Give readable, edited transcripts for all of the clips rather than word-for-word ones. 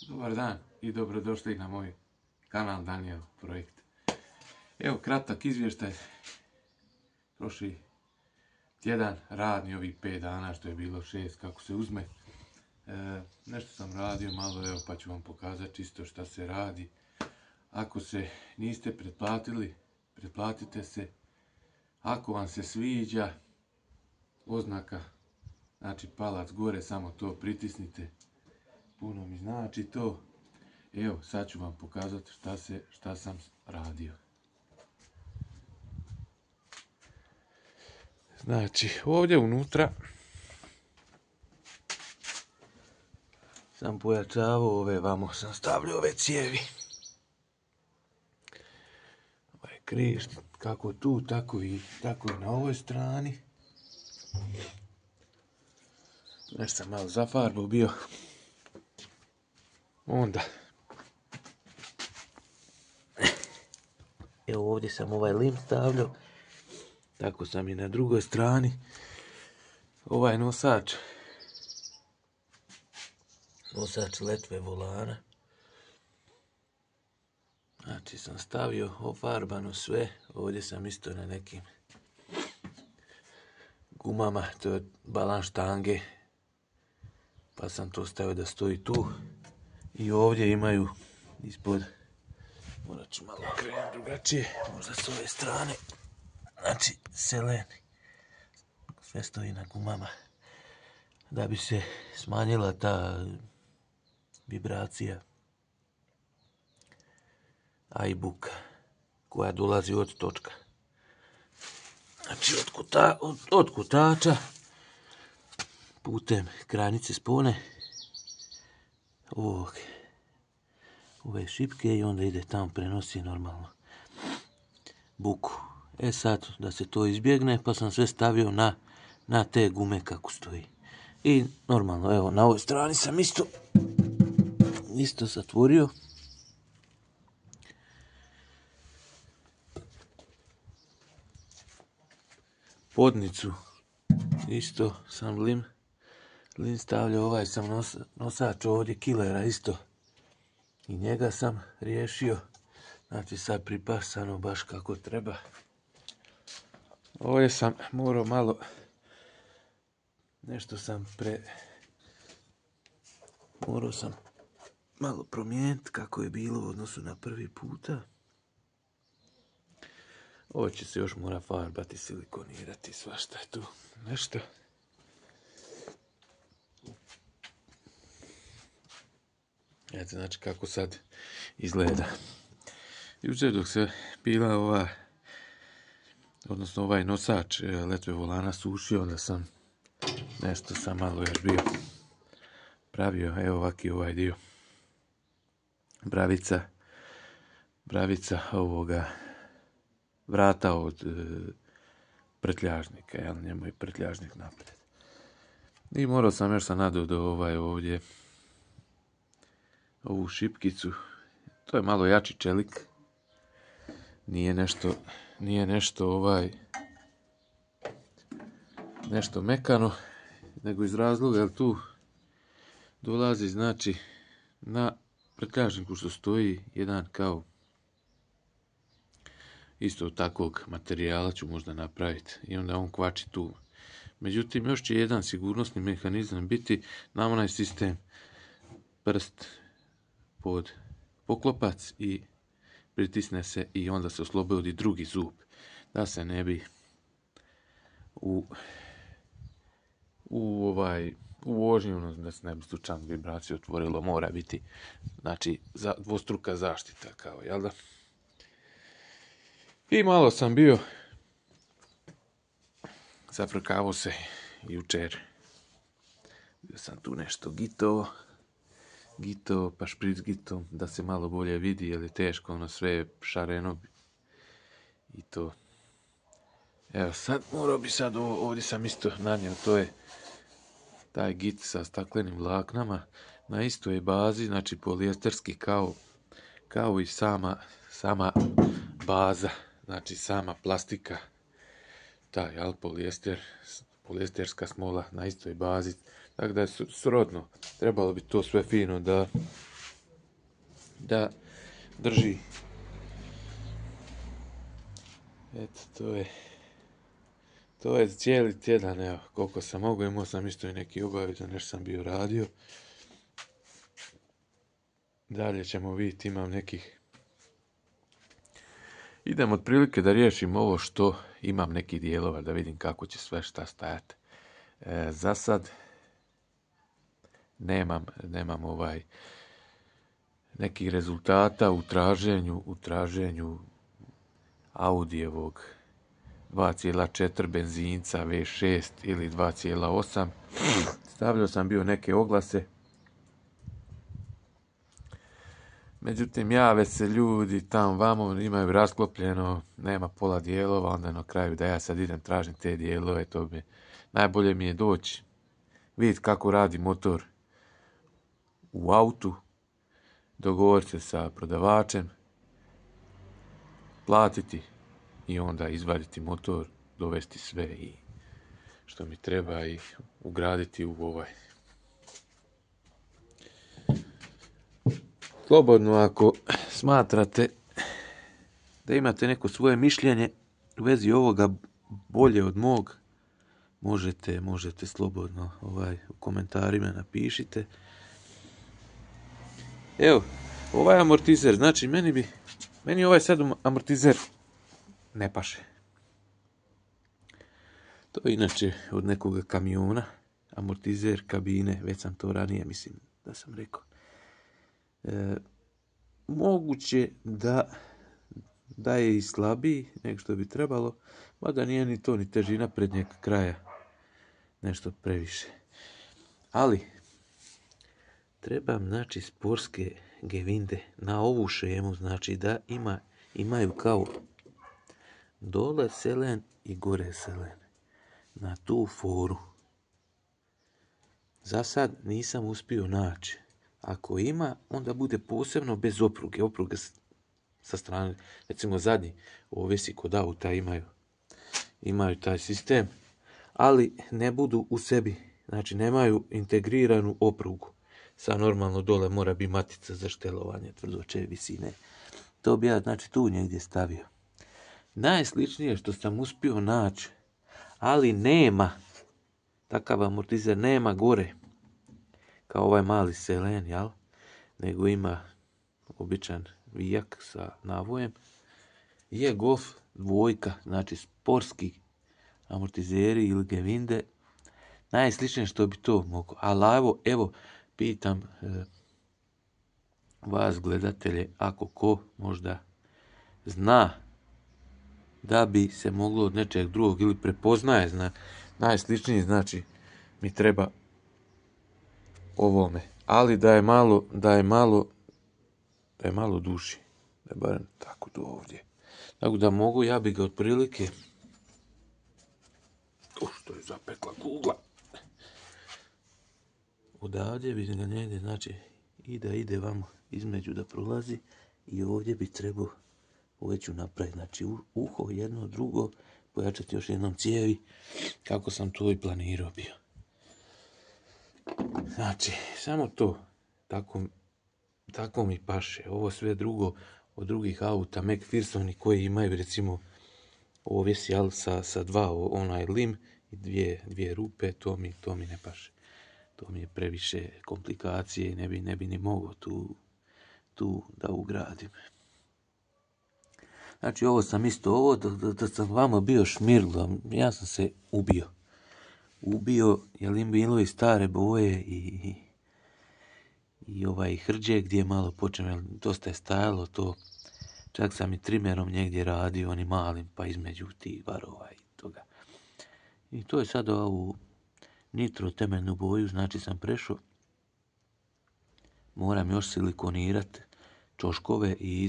Dobar dan i dobrodošli na moj kanal Daniel Projekt. Evo kratak izvještaj. Prošli tjedan radni ovih 5 dana, što je bilo 6 kako se uzme. Nešto sam radio malo, evo pa ću vam pokazati čisto šta se radi. Ako se niste pretplatili, pretplatite se. Ako vam se sviđa, oznaka, znači palac gore, samo to pritisnite. Puno mi znači to. Evo, sad ću vam pokazati šta sam radio. Znači, ovdje unutra sam pojačavao vamo sam stavljao ove cijevi. Ovaj križ, kako tu, tako i na ovoj strani. Nešto sam malo zafarbao bio. Onda evo ovdje sam ovaj lim stavljao. Tako sam i na drugoj strani. Ovaj nosač letve volana. Znači sam stavio ofarbano sve. Ovdje sam isto na nekim gumama. To je balans štange. Pa sam to stavio da stoji tu. I ovdje imaju ispod. Morat ću malo krenuti drugačije. Možda s ove strane. Znači, seleni. Sve stoji na gumama. Da bi se smanjila ta vibracija, a i buka koja dolazi od točka. Znači, od kutača putem kranice spone ove šipke i onda ide tamo, prenosi normalno buku. Sad, da se to izbjegne, pa sam sve stavio na te gume kako stoji. I normalno, evo, na ovoj strani sam isto zatvorio. Podnicu, isto sam lim stavljao, ovaj sam nosač ovdje kilera isto. I njega sam riješio. Znači sad pripasano baš kako treba. Ovdje sam morao malo, morao sam malo promijeniti kako je bilo u odnosu na prvi puta. Ovo će se još mora farbati, silikonirati, svašta je tu nešto. Eto, znači kako sad izgleda. Jučer dok se bila ovaj nosač letve volana sušio, onda sam nešto malo još bio pravio, evo ovaki ovaj dio. Bravica ovoga vrata od prtljažnika, jel, njemu je prtljažnik naprijed. I morao sam još nadodao ovdje ovu šipkicu. To je malo jači čelik. Nije nešto mekano, nego iz razloga jer tu dolazi, znači, na prtljažniku što stoji jedan kao isto takvog materijala ću možda napraviti i onda on kvači tu. Međutim, još će jedan sigurnosni mehanizam biti na onaj sistem prst pod poklopac i pritisne se i onda se oslobodi drugi zub, da se ne bi u vožnju, da se ne bi slučajno vibraciju otvorilo, mora biti, znači, dvostruka zaštita, kao, jel da? I malo sam bio, zafrkavao se jučer, bio sam tu nešto gitovo, pa špric gitom, da se malo bolje vidi, jer je teško, ono sve šareno i to. Evo sad, morao bi sad, ovdje sam isto nanio, to je taj git sa staklenim vlaknama, na istoj bazi, znači polijesterski kao i sama baza, znači sama plastika, taj, jel, polijesterska smola na istoj bazi, tako da je srodno, trebalo bi to sve fino da da drži. Eto, to je cijeli tjedan, evo, koliko sam mogu, imao sam isto i neki obaveza, nešto sam bio radio. Dalje ćemo vidjeti, imam nekih... Idem otprilike da riješim ovo što imam nekih dijelova, da vidim kako će sve šta stajati. Za sad nemam nekih rezultata u traženju Audijevog 2.4 benzinca V6 ili 2.8. Stavljao sam bio neke oglase. Međutim, jave se ljudi tamo vamo, imaju rasklopljeno, nema pola dijelova, onda na kraju da ja sad idem tražim te dijelove, najbolje mi je doći, vidjeti kako radi motor u autu, dogovoriti se sa prodavačem, platiti i onda izvaditi motor, dovesti sve i što mi treba i ugraditi u ovaj. Slobodno ako smatrate da imate neko svoje mišljenje u vezi ovoga bolje od mog, možete slobodno u komentarima napišite. Evo, ovaj amortizer, znači meni ovaj sad amortizer ne paše. To je inače od nekoga kamiona, amortizer kabine, već sam to ranije mislim da sam rekao. Moguće da je i slabiji nego što bi trebalo, mada nije ni to ni težina prednjeg kraja nešto previše. Ali trebam znači sportske gevinde na ovu šemu, znači da imaju kao dole selen i gore selen. Na tu foru. Za sad nisam uspio naći. Ako ima, onda bude posebno bez opruge. Opruge sa strane, recimo zadnji, ovisi kod auta imaju taj sistem, ali ne budu u sebi, znači nemaju integriranu oprugu. Sa normalno dole mora biti matica za štelovanje tvrdoće visine. To bi ja znači tu negdje stavio. Najsličnije što sam uspio naći, ali nema, takav amortizer nema gore, kao ovaj mali selen, jel? Nego ima običan vijak sa navojem. Je Golf 2, znači sportski amortizeri ili gevinde. Najsličnije što bi to moglo. Ali evo, pitam vas gledatelje, ako ko možda zna da bi se moglo od nečeg drugog ili prepoznaje, najsličniji, znači mi treba ovome. Ali da je malo duži. Da je barem tako do ovdje. Tako da mogu, ja bi ga otprilike... što je zapekla kugla. Odavdje bi ga negdje, znači, ide vamo između da prolazi i ovdje bi trebao ovdje napraviti, znači uho jedno, drugo, pojačati još jednom cijevi, kako sam to i planirao bio. Znači, samo to, tako mi paše. Ovo sve drugo od drugih auta, McPhersoni koji imaju recimo ovisi sa dva onaj lim i dvije rupe, to mi ne paše. To mi je previše komplikacije i ne bi ni mogao tu da ugradim. Znači ovo sam isto, da sam vama bio šmirlo, ja sam se ubio, jer im bilo i stare boje i ovaj hrđe gdje je malo počeo, dosta je stajalo to, čak sam i trimerom negdje radio, onim malim, pa između tih varova i toga. I to je sad ovu nitro temeljnu boju, znači sam prešao, moram još silikonirati čoškove i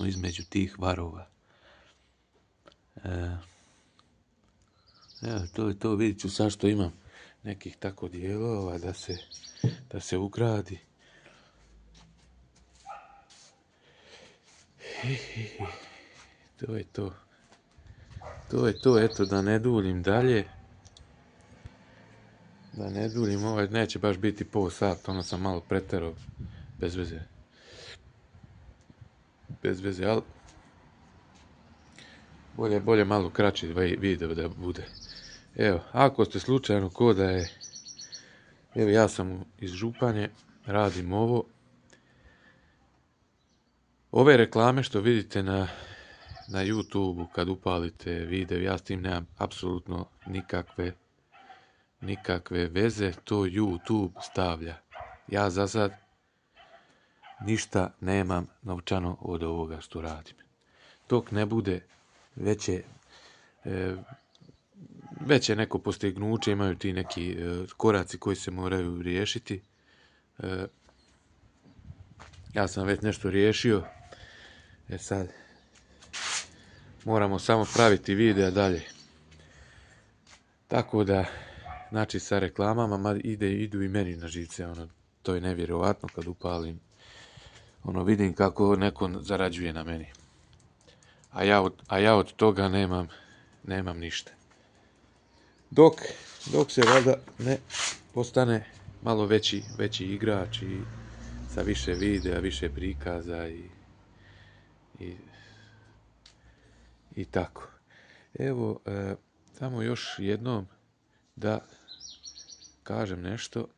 između tih varova. Evo, to je to, vidit ću sad što imam nekih tako dijelova da se ugradi. To je to. To je to, eto, da ne duljim dalje. Da ne duljim, neće baš biti pol sat, ono sam malo preterao, bez veze. bez veze, ali bolje malo kraći video da bude. Evo, ako ste slučajno ko da je, evo ja sam iz Županje, radim ovo. Ove reklame što vidite na YouTube kad upalite video, ja s tim nemam apsolutno nikakve veze, to YouTube stavlja. Ja za sad ništa nemam novčano od ovoga što radim. Dok ne bude veće neko postignuće, imaju ti neki koraci koji se moraju riješiti. Ja sam već nešto riješio. Sad moramo samo praviti dalje. Tako da, znači sa reklamama idu i meni na živce, to je nevjerojatno kad upalim. Vidim kako neko zarađuje na meni. A ja od toga nemam ništa. Dok se valjda ne postane malo veći igrač i sa više videa, više prikaza i tako. Evo, samo još jednom da kažem nešto.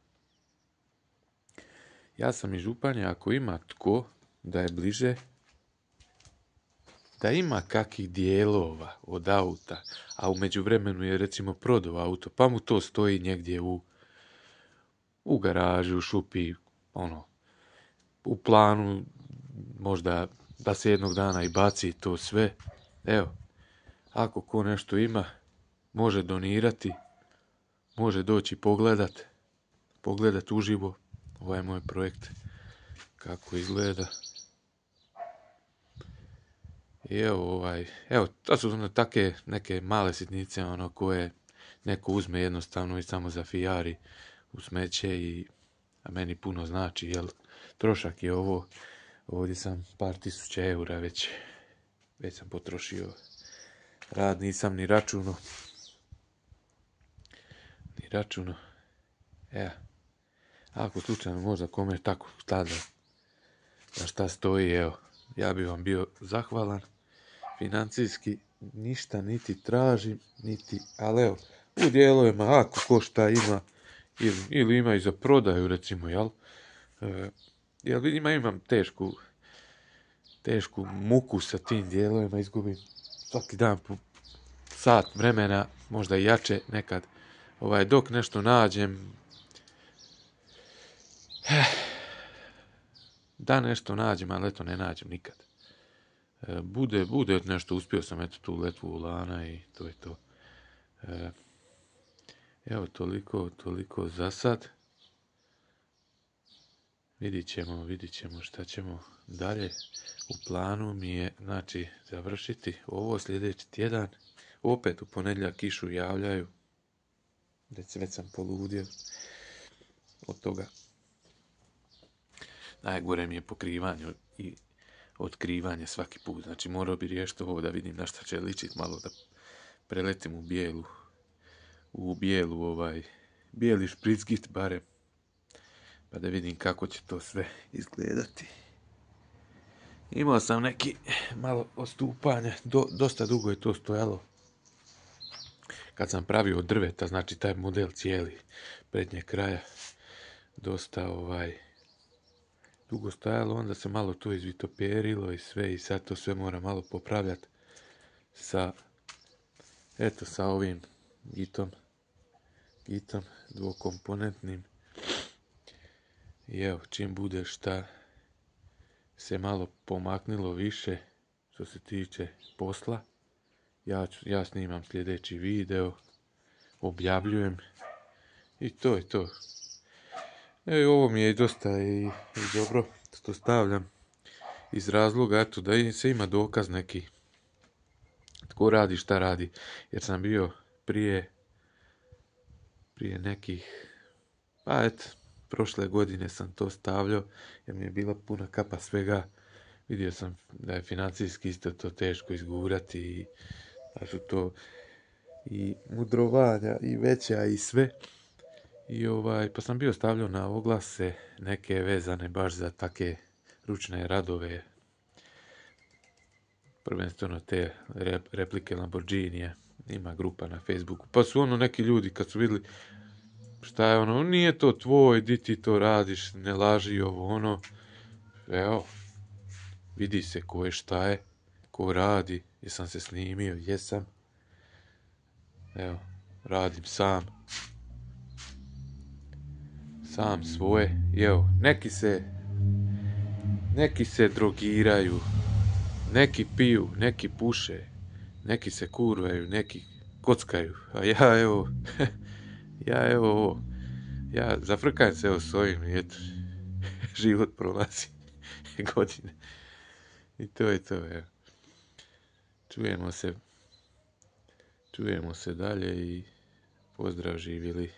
Ja sam iz Županja, ako ima tko da je bliže, da ima kakvih dijelova od auta, a u međuvremenu je recimo prodao auto, pa mu to stoji negdje u garaži, u šupi, u planu, možda da se jednog dana i baci to sve. Evo, ako ko nešto ima, može donirati, može doći pogledat uživo ovaj moj projekt kako izgleda. I evo, to su take neke male sitnice koje neko uzme jednostavno i samo zafijari u smeće, a meni puno znači, jer trošak je ovo. Ovdje sam par tisuća eura već sam potrošio. Rad nisam ni računo. Evo. Ako slučajno možda kome tako tada da šta stoji, evo, ja bi vam bio zahvalan. Financijski ništa niti tražim, ali evo, u dijelovima ako ko šta ima, ili ima i za prodaju recimo, jel? Jer imam tešku muku sa tim dijelovima, izgubim svaki dan po sat vremena, možda i jače nekad. Dok nešto nađem, ali eto ne nađem nikad. Bude nešto, uspio sam eto tu letvu ulana i to je to. Evo toliko za sad. Vidit ćemo šta ćemo dalje. U planu mi je, znači, završiti ovo sljedeći tjedan. Opet u ponedjeljak kišu javljaju. Već sam poludio od toga. Najgore mi je pokrivanje i otkrivanje svaki put. Znači morao bi riješiti ovo da vidim na šta će ličiti, malo da preletim u bijeli špricgit barem. Pa da vidim kako će to sve izgledati. Imao sam neki malo odstupanja, dosta dugo je to stojalo. Kad sam pravio od drveta, znači taj model cijeli prednjeg kraja, dosta dugo stajalo, onda se malo to izvitoperilo i sve, i sad to sve mora malo popravljati sa ovim gitom dvokomponentnim. I evo, čim bude šta se malo pomaknilo više što se tiče posla, ja snimam sljedeći video, objavljujem i to je to. Ovo mi je dosta i dobro što stavljam iz razloga da se ima dokaz neki tko radi šta radi, jer sam bio prije nekih, prošle godine sam to stavljao jer mi je bila puna kapa svega. Vidio sam da je financijski isto to teško izgurati i da su to i mudrovanja i veća i sve. I pa sam bio stavljao na oglase neke vezane baš za take ručne radove. prvenstveno te replike Lamborghinija, ima grupa na Facebooku, pa su neki ljudi kad su vidjeli šta je nije to tvoj, di ti to radiš, ne laži ovo, evo, vidi se ko je šta je, ko radi, jesam se snimio, jesam, evo, radim sam svoje, i evo, neki se drogiraju, neki piju, neki puše, neki se kurvaju, neki kockaju, a ja zafrkam se s ovim i eto, život prolazi godine. I to je to, evo. Čujemo se dalje i pozdrav, živjeli.